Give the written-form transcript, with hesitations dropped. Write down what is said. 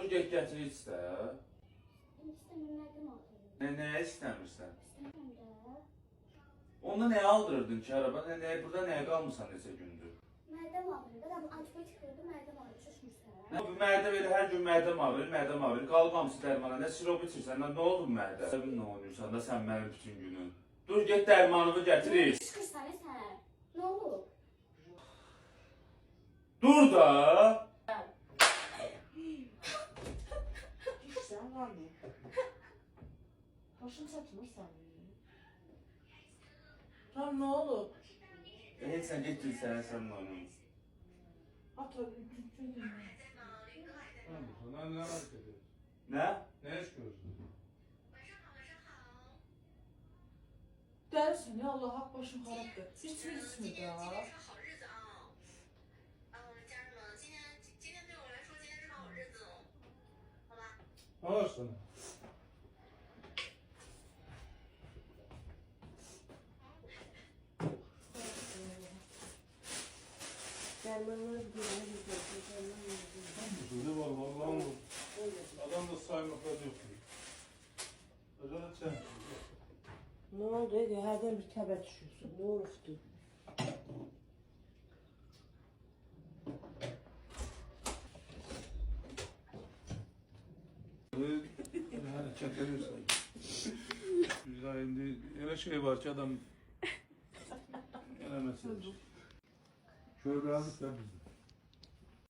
Dur get gətir iç də. İstəmirəm, aldım. Nəyə istəmirsən? İstəmirəm də. Onda nəyə aldırırdın ki araba? Burada nəyə qalmısan neçə gündür? Mədəm ağrıyır. Adam antibiyotik verdi, mədəm ağrıyır. Şuşmuşsan. Bu mədə belə hər gün mədəm ağrır. Qalmamısı dərmana. Nə sirob içirsən? Nə oldu mədə? Sən nə oynayırsan da sən mənim bütün günün? Dur get dərmanımı gətir iç. Çıxırsan sən. Nə olub? Dur da. Sen var mı? Başım satılır senin. Tam ne olur? Heç sən get sən oynamısın. At o bütün. Sen ne hareket ediyorsun? Nə? Ne iş görüyorsun? Dersin ya Allah hak başım haraptır. Hiç mi ismi ya? Var sana. Dermanlar güzel. Burada var vallahi var. Adam da saymakla yok. Özel sen. Ne oldu ya? Herden bir tebe düşüyorsun. Ne oldu? Hareket ediyorsun. Güzel indi. Öyle şey var ki adam gelemezsin. Şöyle aldık da biz.